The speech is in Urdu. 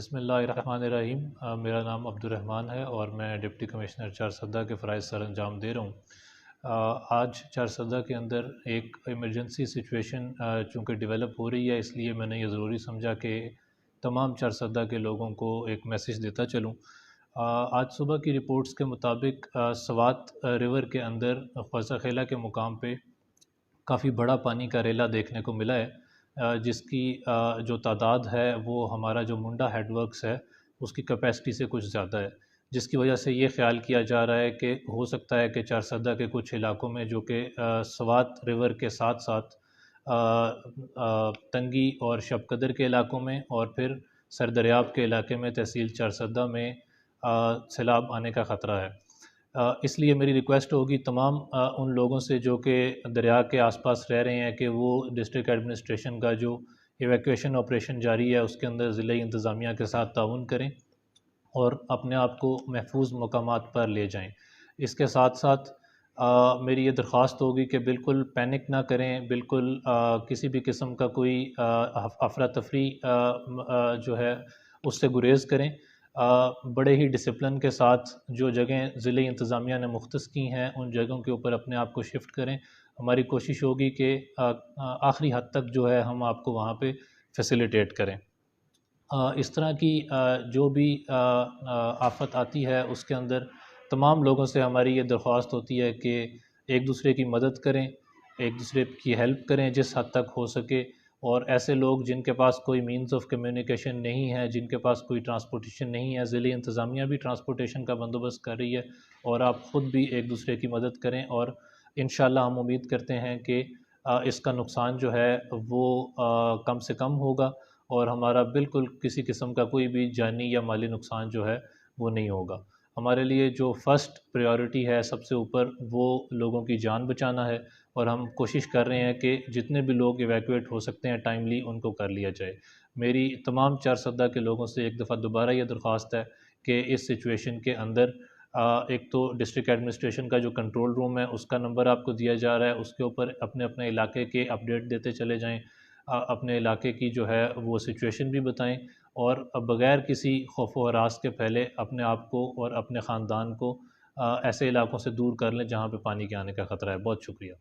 بسم اللہ الرحمن الرحیم۔ میرا نام عبدالرحمن ہے اور میں ڈپٹی کمشنر چارسدہ کے فرائض سر انجام دے رہا ہوں۔ آج چارسدہ کے اندر ایک ایمرجنسی سچویشن چونکہ ڈیولپ ہو رہی ہے، اس لیے میں نے یہ ضروری سمجھا کہ تمام چارسدہ کے لوگوں کو ایک میسیج دیتا چلوں۔ آج صبح کی رپورٹس کے مطابق سوات ریور کے اندر خواجہ خیلہ کے مقام پہ کافی بڑا پانی کا ریلا دیکھنے کو ملا ہے، جس کی جو تعداد ہے وہ ہمارا جو منڈا ہیڈ ورکس ہے اس کی کیپیسٹی سے کچھ زیادہ ہے، جس کی وجہ سے یہ خیال کیا جا رہا ہے کہ ہو سکتا ہے کہ چارسدہ کے کچھ علاقوں میں جو کہ سوات ریور کے ساتھ ساتھ تنگی اور شب قدر کے علاقوں میں اور پھر سردریاب کے علاقے میں تحصیل چارسدہ میں سیلاب آنے کا خطرہ ہے۔ اس لیے میری ریکویسٹ ہوگی تمام ان لوگوں سے جو کہ دریا کے آس پاس رہ رہے ہیں کہ وہ ڈسٹرکٹ ایڈمنسٹریشن کا جو ایویکویشن آپریشن جاری ہے اس کے اندر ضلعی انتظامیہ کے ساتھ تعاون کریں اور اپنے آپ کو محفوظ مقامات پر لے جائیں۔ اس کے ساتھ ساتھ میری یہ درخواست ہوگی کہ بالکل پینک نہ کریں، بالکل کسی بھی قسم کا کوئی افراتفری جو ہے اس سے گریز کریں۔ بڑے ہی ڈسپلن کے ساتھ جو جگہیں ضلعی انتظامیہ نے مختص کی ہیں ان جگہوں کے اوپر اپنے آپ کو شفٹ کریں۔ ہماری کوشش ہوگی کہ آخری حد تک جو ہے ہم آپ کو وہاں پہ فیسیلیٹیٹ کریں۔ اس طرح کی جو بھی آفت آتی ہے اس کے اندر تمام لوگوں سے ہماری یہ درخواست ہوتی ہے کہ ایک دوسرے کی مدد کریں، ایک دوسرے کی ہیلپ کریں جس حد تک ہو سکے، اور ایسے لوگ جن کے پاس کوئی مینز آف کمیونیکیشن نہیں ہے، جن کے پاس کوئی ٹرانسپورٹیشن نہیں ہے، ضلعی انتظامیہ بھی ٹرانسپورٹیشن کا بندوبست کر رہی ہے، اور آپ خود بھی ایک دوسرے کی مدد کریں، اور انشاءاللہ ہم امید کرتے ہیں کہ اس کا نقصان جو ہے وہ کم سے کم ہوگا اور ہمارا بالکل کسی قسم کا کوئی بھی جانی یا مالی نقصان جو ہے وہ نہیں ہوگا۔ ہمارے لیے جو فرسٹ پریورٹی ہے سب سے اوپر وہ لوگوں کی جان بچانا ہے، اور ہم کوشش کر رہے ہیں کہ جتنے بھی لوگ ایویکویٹ ہو سکتے ہیں ٹائملی ان کو کر لیا جائے۔ میری تمام چارسدہ کے لوگوں سے ایک دفعہ دوبارہ یہ درخواست ہے کہ اس سچویشن کے اندر ایک تو ڈسٹرکٹ ایڈمنسٹریشن کا جو کنٹرول روم ہے اس کا نمبر آپ کو دیا جا رہا ہے، اس کے اوپر اپنے اپنے علاقے کے اپڈیٹ دیتے چلے جائیں، اپنے علاقے کی جو ہے وہ سچویشن بھی بتائیں، اور بغیر کسی خوف و ہراس کے پہلے اپنے آپ کو اور اپنے خاندان کو ایسے علاقوں سے دور کر لیں جہاں پہ پانی کے آنے کا خطرہ ہے۔ بہت شکریہ۔